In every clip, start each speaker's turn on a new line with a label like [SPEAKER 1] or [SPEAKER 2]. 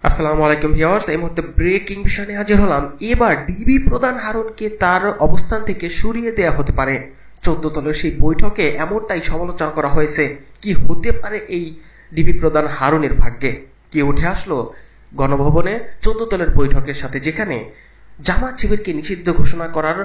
[SPEAKER 1] আসসালামু আলাইকুম ভিউয়ার্স, এই মুহূর্তে ব্রেকিং বিষয় নিয়ে হাজির হলাম। এবার ডিবি প্রধান হারুনকে তার অবস্থান থেকে সরিয়ে দেওয়া হতে পারে। 14 দলের সেই বৈঠকে এমনটাই সমালোচনা করা হয়েছে। কি হতে পারে এই ডিবি প্রধান হারুনের ভাগ্যে? কি উঠে আসলো গণভবনে 14 দলের বৈঠকের সাথে, যেখানে জামাত শিবিরকে নিষিদ্ধ ঘোষণা করার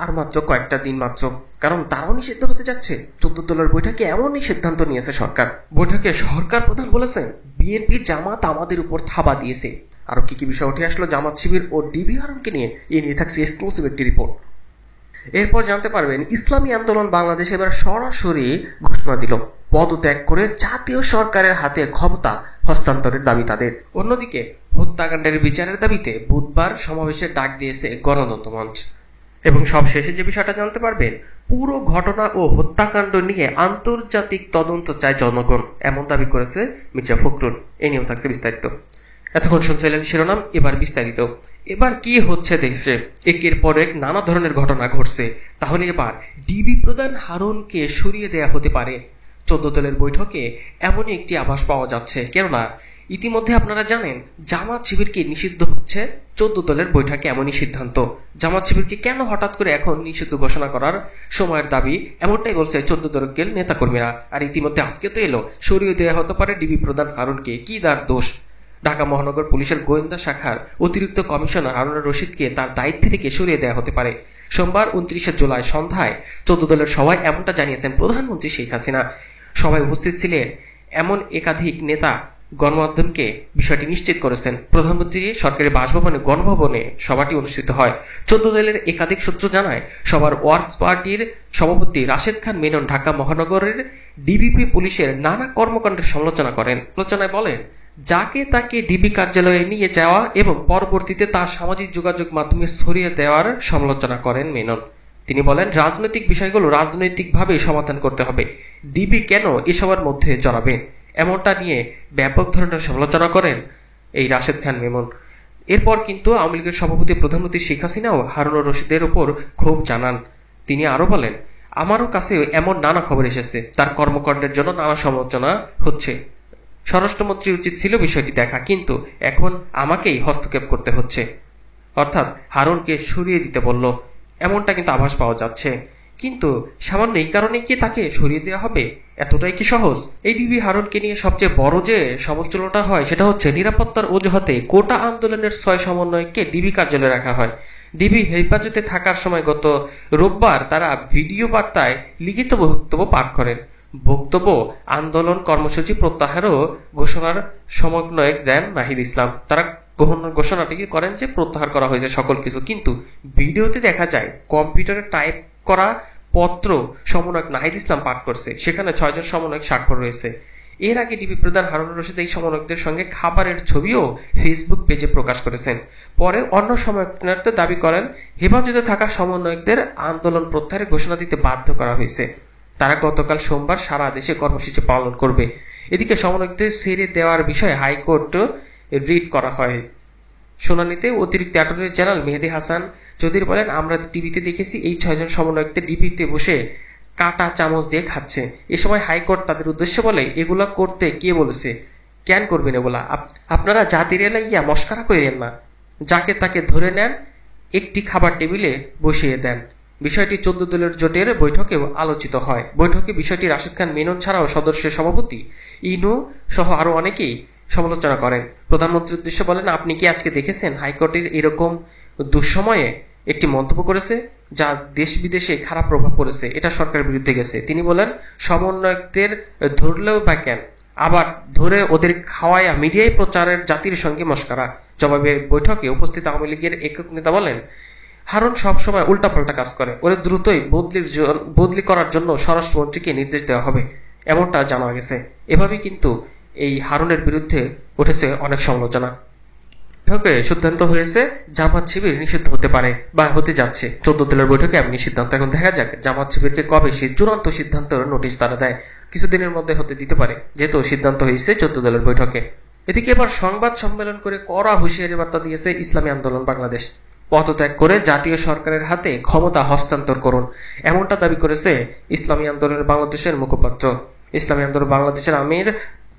[SPEAKER 1] আর মাত্র কয়েকটা দিন মাত্র, কারণ তারাও নিষিদ্ধ হতে যাচ্ছে। 14 দলের বৈঠকে এমনই সিদ্ধান্ত নিয়েছে সরকার। বৈঠকে সরকার প্রধান বলেছেন, বিএনপি জামাত আমাদের উপর থাবা দিয়েছে। আরো কি কি বিষয় উঠে আসলো জামাত শিবির ও ডিবি হারুনকে নিয়ে, এই নিয়ে থাকছে এক্সক্লুসিভ একটি রিপোর্ট। এরপর জানতে পারবেন ইসলামী আন্দোলন বাংলাদেশ এবার সরাসরি ঘোষণা দিল পদত্যাগ করে জাতীয় সরকারের হাতে ক্ষমতা হস্তান্তরের দাবি তাদের। অন্যদিকে হত্যাকাণ্ডের বিচারের দাবিতে বুধবার সমাবেশের ডাক দিয়েছে গণতন্ত্র মঞ্চ। এবং সবশেষে যে বিষয়টা জানতে পারবেন, পুরো ঘটনা ও হত্যাকাণ্ড নিয়ে আন্তর্জাতিক তদন্ত চায় জনগণ, এমন দাবি করেছে মির্জা ফখরুল। এ নিয়েও থাকছে বিস্তারিত। এতক্ষণ শুনছিলেন শিরোনাম, এবার বিস্তারিত। এবার কি হচ্ছে দেশে? একের পর এক নানা ধরনের ঘটনা ঘটছে। তাহলে এবার ডিবি প্রধান হারুনকে সরিয়ে দেয়া হতে পারে। 14 দলের বৈঠকে এমনই একটি আভাস পাওয়া যাচ্ছে। কেননা ইতিমধ্যে আপনারা জানেন জামাত শিবিরকে নিষিদ্ধ হচ্ছে 14 দলের বৈঠকে, এমনই সিদ্ধান্ত। জামাত শিবিরকে কেন হঠাৎ করে এখন নিষিদ্ধ ঘোষণা করার সময়ের দাবি, এমনটাই বলছে 14 দলের নেতাকর্মীরা। আর ইতিমধ্যে আজকে তো এলো সরিয়ে দেওয়া হতে পারে ডিবি প্রধান হারুনকে। কি তার দোষ? ঢাকা মহানগর পুলিশের গোয়েন্দা শাখার অতিরিক্ত কমিশনার হারুন রশিদকে তার দায়িত্ব থেকে সরিয়ে দেওয়া হতে পারে। সোমবার 29 জুলাই সন্ধ্যায় 14 দলের সভায় এমনটা জানিয়েছেন প্রধানমন্ত্রী শেখ হাসিনা। সভায় উপস্থিত ছিলেন এমন একাধিক নেতা গণমাধ্যমকে বিষয়টি নিশ্চিত করেছেন। প্রধানমন্ত্রী সরকারি বাসভবনে গণভবনে সভাটি অনুষ্ঠিত হয়। 14 দলের একাধিক সূত্র জানায়, সবার ওয়ার্কস পার্টির সভাপতি রাশেদ খান মেনন ঢাকা মহানগরের ডিবিপি পুলিশের নানা কর্মকাণ্ডের সমালোচনা করেন। আলোচনায় বলেন, যাকে তাকে ডিবি কার্যালয়ে নিয়ে যাওয়া এবং পরবর্তীতে তার সামাজিক যোগাযোগ মাধ্যমে ছড়িয়ে দেওয়ার সমালোচনা করেন মেনন। তিনি বলেন, রাজনৈতিক বিষয়গুলো রাজনৈতিকভাবে সমাধান করতে হবে। ডিবি কেন এসবের মধ্যে জড়াবে? এমনটা নিয়ে ব্যাপক ধরনের সমালোচনা করেন এই রাশেদ খান মেমন। এরপর কিন্তু আওয়ামী লীগের সভাপতি প্রধানমন্ত্রী শেখ হাসিনাও হারুন রশিদের উপর ক্ষোভ জানান। তিনি আরো বলেন, আমারও কাছে এমন নানা খবর এসেছে, তার কর্মকাণ্ডের জন্য নানা সমালোচনা হচ্ছে। স্বরাষ্ট্রমন্ত্রীর উচিত ছিল বিষয়টি দেখা, কিন্তু এখন আমাকেই হস্তক্ষেপ করতে হচ্ছে। অর্থাৎ হারুনকে সরিয়ে দিতে বলল, এমনটা কিন্তু আভাস পাওয়া যাচ্ছে। কিন্তু সামান্য এই কারণে কি তাকে সরিয়ে দেওয়া হবে? এতটাই কি সহজ? এই ডিবি হারুনকে নিয়ে সবচেয়ে বড় যে সমালোচনাটা হয় সেটা হচ্ছে নিরাপত্তার অজুহাতে কোটা আন্দোলনের 6 সমন্বয়ককে ডিবি কার্যালয়ে রাখা হয়। ডিবি হেফাজতে থাকার সময় গত রোববার তারা ভিডিও বার্তায় লিখিত বক্তব্য পাঠ করেন। বক্তব্য আন্দোলন কর্মসূচি প্রত্যাহারও ঘোষণার সমন্বয়ক দেন নাহিদ ইসলাম। তারা ঘোষণাটি করেন যে প্রত্যাহার করা হয়েছে সকল কিছু, কিন্তু ভিডিওতে দেখা যায় কম্পিউটারে টাইপ করা পত্র সমন্বয়ক নাহিদ ইসলাম পাঠ করছে। সেখানে 6 জন সমন্বয়ক স্বাক্ষর রয়েছে। এর আগে ডিবি প্রধান হারুন রশিদ এই সমন্বয়কদের সঙ্গে খাবারের ছবিও ফেসবুক পেজে প্রকাশ করেছেন। পরে অন্য সমন্বয়করা দাবি করেন, হেফাজতে থাকা সমন্বয়কদের আন্দোলন প্রত্যাহারের ঘোষণা দিতে বাধ্য করা হয়েছে। তারা গতকাল সোমবার সারা দেশে কর্মসূচি পালন করবে। এদিকে সমন্বয়কদের ছেড়ে দেওয়ার বিষয়ে হাইকোর্ট রিট করা হয়। শুনানিতে অতিরিক্ত অ্যাটর্নি জেনারেল মেহেদী হাসান চৌধুরী বলেন, আমরা টিভিতে দেখেছি এই 6 জন সমন্বয়কদের ডিবিতে বসে কাটা চামচ দিয়ে খাচ্ছে। এ সময় হাইকোর্ট তাদের উদ্দেশ্য বলে, এগুলা করতে কে বলেছে? কেন করবেন এগুলা? আপনারা জাতির এলাইয়া মস্কারা করেন না, যাকে তাকে ধরে নেন, একটি খাবার টেবিলে বসিয়ে দেন। বিষয়টি 14 দলের জোটের বৈঠকেও আলোচিত হয়। বৈঠকে বিষয়টি রাশেদ খান মেনন ছাড়াও সদস্য সভাপতি ইনু সহ আরো অনেকেই সমালোচনা করেন। প্রধানমন্ত্রীর উদ্দেশ্যে বলেন, আপনি কি আজকে দেখেছেন হাইকোর্টের এরকম দুঃসময়ে একটি মন্তব্য করেছে যা দেশ বিদেশে খারাপ প্রভাব পড়েছে? এটা সরকারের বিরুদ্ধে গেছে। তিনি বলেন, সমন্বয়কদের ধরলেও বা কেন, আবার ধরে ওদের খাওয়াইয়া মিডিয়ায় প্রচারের জাতির সঙ্গে মস্করা। জবাবে বৈঠকে উপস্থিত আওয়ামী লীগের একক নেতা বলেন, হারুন সবসময় উল্টাপাল্টা কাজ করে, ওরা দ্রুতই বদলি করার জন্য স্বরাষ্ট্রমন্ত্রীকে নির্দেশ দেওয়া হবে, এমনটা জানা গেছে। এভাবেই কিন্তু এই হারুনের বিরুদ্ধে উঠেছে অনেক সমালোচনা। বৈঠকে সিদ্ধান্ত হয়েছে জামাত শিবির নিষিদ্ধ হতে পারে বা হতে যাচ্ছে। 14 দলের বৈঠকে এমনি সিদ্ধান্ত। এখন দেখা যাক জামাত শিবিরকে কবে সেই চূড়ান্ত সিদ্ধান্তের নোটিশ তারা দেয়। কিছুদিনের মধ্যে হতে দিতে পারে, যেহেতু সিদ্ধান্ত হয়েছে 14 দলের বৈঠকে। এদিকে এবার সংবাদ সম্মেলন করে কড়া হুঁশিয়ারি বার্তা দিয়েছে ইসলামী আন্দোলন বাংলাদেশ। পদত্যাগ করে জাতীয় সরকারের হাতে ক্ষমতা হস্তান্তর করুন, এমনটা দাবি করেছে ইসলামী আন্দোলন বাংলাদেশের মুখপাত্র। ইসলামী আন্দোলন বাংলাদেশের আমির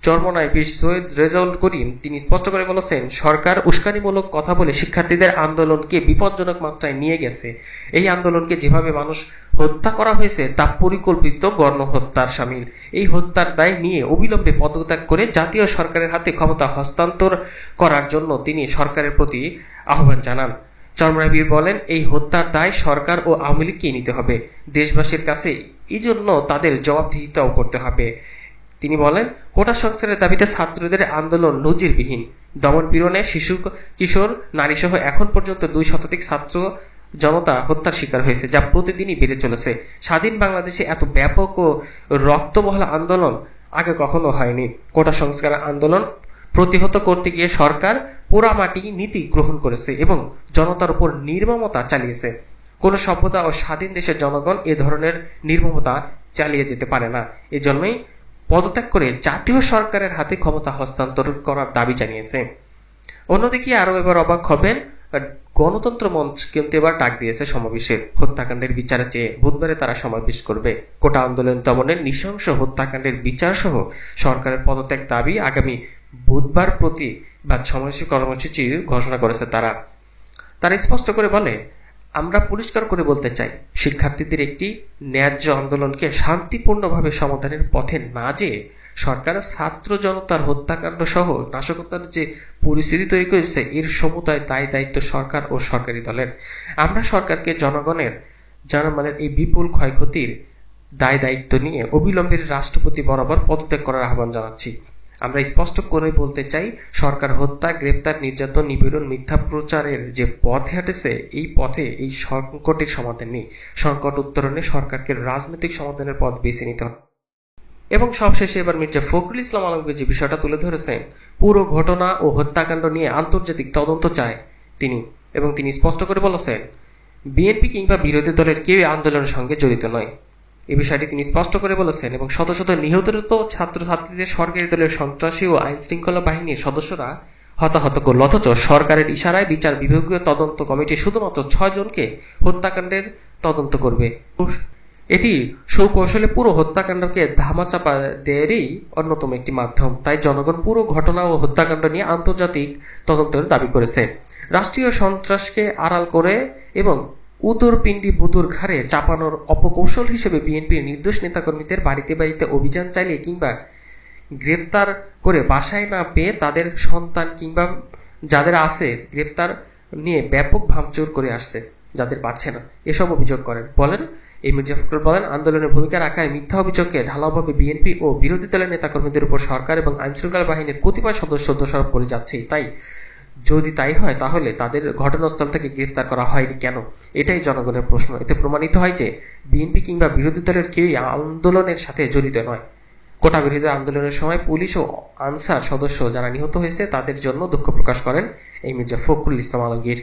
[SPEAKER 1] চরমনাই পীর সৈয়দ রেজাউল করিম তিনি স্পষ্ট করে বলেছেন, সরকার উস্কানিমূলক কথা বলে শিক্ষার্থীদের আন্দোলনকে বিপজ্জনক মাত্রায় নিয়ে গেছে। এই আন্দোলনকে যেভাবে মানুষ হত্যা করা হয়েছে তা পরিকল্পিত গণহত্যার শামিল। এই হত্যার দায় নিয়ে অবিলম্বে পদত্যাগ করে জাতীয় সরকারের হাতে ক্ষমতা হস্তান্তর করার জন্য তিনি সরকারের প্রতি আহ্বান জানান। চরমনাই পীর বলেন, এই হত্যার দায় সরকার ও আওয়ামী লীগকে নিতে হবে। দেশবাসীর কাছে এই জন্য তাদের জবাবদিহিতাও করতে হবে। তিনি বলেন, কোটা সংস্কারের দাবিতে ছাত্রদের আন্দোলন নজিরবিহীন। দমন পীড়নে শিশু, কিশোর, নারীসহ এখন পর্যন্ত 2 শতাধিক ছাত্র জনতা হত্যার শিকার হয়েছে, যা প্রতিদিনই বেড়ে চলেছে। স্বাধীন বাংলাদেশে এত ব্যাপক ও রক্তবহল আন্দোলন আগে কখনো হয়নি। কোটা সংস্কার আন্দোলন প্রতিহত করতে গিয়ে সরকার পোড়ামাটি নীতি গ্রহণ করেছে এবং জনতার উপর নির্মমতা চালিয়েছে। কোন সভ্যতা ও স্বাধীন দেশের জনগণ এ ধরনের নির্মমতা চালিয়ে যেতে পারে না। এজন্যই পদত্যাগ করে জাতীয় সরকারের হাতে ক্ষমতা হস্তান্তর করার দাবি জানিয়েছে। অন্যদিকে আরো এবার অবাক হবেন, গণতন্ত্র মঞ্চ কিন্তু এবার ডাক দিয়েছে সমাবেশের। হত্যাকাণ্ডের বিচার চেয়ে বুধবারে তারা সমাবেশ করবে। কোটা আন্দোলন দমনের নৃশংস হত্যাকাণ্ডের বিচার সহ সরকারের পদত্যাগ দাবি আগামী বুধবার প্রতিবাদ সমাবেশ কর্মসূচির ঘোষণা করেছে তারা। স্পষ্ট করে বলে, আমরা পরিষ্কার করে বলতে চাই, শিক্ষার্থীদের একটি ন্যায্য আন্দোলনকে শান্তিপূর্ণভাবে সমাধানের পথে না যেয়ে সরকার ছাত্র জনতার হত্যাকাণ্ড সহ নাশকতার যে পরিস্থিতি তৈরি করেছে এর সমুদায় দায় দায়িত্ব সরকার ও সরকারি দলের। আমরা সরকারকে জনগণের এই বিপুল ক্ষয়ক্ষতির দায় দায়িত্ব নিয়ে অবিলম্বে রাষ্ট্রপতি বরাবর পদত্যাগ করার আহ্বান জানাচ্ছি। আমরা স্পষ্ট করে বলতে চাই, সরকার হত্যা, গ্রেপ্তার, নির্যাতন, নিপীড়ন, মিথ্যা প্রচারের যে পথে হাঁটেছে এই পথে এই সংকটের সমাধান নেই। সংকট উত্তরণে সরকারকে রাজনৈতিক সমাধানের পথ বেছে নিতে হবে। এবং সবশেষে এবার মির্জা ফখরুল ইসলাম আলমগীর যে বিষয়টা তুলে ধরেছেন, পুরো ঘটনা ও হত্যাকাণ্ড নিয়ে আন্তর্জাতিক তদন্ত চায় তিনি। এবং তিনি স্পষ্ট করে বলেছেন, বিএনপি কিংবা বিরোধী দলের কেউ আন্দোলনের সঙ্গে জড়িত নয়। এই বিষয়টি তিনি স্পষ্ট করে বলেছেন এবং শত শত নিহত ছাত্রছাত্রীদের সরকারি দলের সন্ত্রাসী ও আইন শৃঙ্খলা বাহিনীর সদস্যরা হতাহত করল, অথচ সরকারের ইশারায় বিচার বিভাগীয় তদন্ত কমিটি শুধুমাত্র 6 জনকে হত্যাকাণ্ডের তদন্ত করবে। এটি সুকৌশলে পুরো হত্যাকাণ্ডকে ধামাচাপা দেয়ারই অন্যতম একটি মাধ্যম। তাই জনগণ পুরো ঘটনা ও হত্যাকাণ্ড নিয়ে আন্তর্জাতিক তদন্তের দাবি করেছে। রাষ্ট্রীয় সন্ত্রাসকে আড়াল করে এবং উদুর পিণ্ডি বুদুর ঘাড়ে চাপানোর অপকৌশল হিসেবে বিএনপির নির্দোষ নেতাকর্মীদের বাড়িতে বাড়িতে অভিযান চালিয়ে কিংবা গ্রেফতার করে বাসায় না পেয়ে তাদের সন্তান কিংবা যাদের আছে গ্রেফতার নিয়ে ব্যাপক ভাঙচুর করে আসছে, যাদের পাচ্ছে না, এসব অভিযোগ বলেন এই মির্জা ফখরুল বলেন, আন্দোলনের ভূমিকা রাখায় মিথ্যা অভিযোগকে ঢালাওভাবে বিএনপি ও বিরোধী দলের নেতাকর্মীদের উপর সরকার এবং আইনশৃঙ্খলা বাহিনীর কতিপয় সদস্য দোষারোপ করে যাচ্ছে। যদি তাই হয় তাহলে তাদের ঘটনাস্থল থেকে গ্রেফতার করা হয়নি কেন? এটাই জনগণের প্রশ্ন। এতে প্রমাণিত হয় যে বিএনপি কিংবা বিরোধী দলের কেউই আন্দোলনের সাথে জড়িত নয়। কোটা বিরোধী আন্দোলনের সময় পুলিশ ও আনসার সদস্য যারা নিহত হয়েছে তাদের জন্য দুঃখ প্রকাশ করেন এই মির্জা ফখরুল ইসলাম আলমগীর।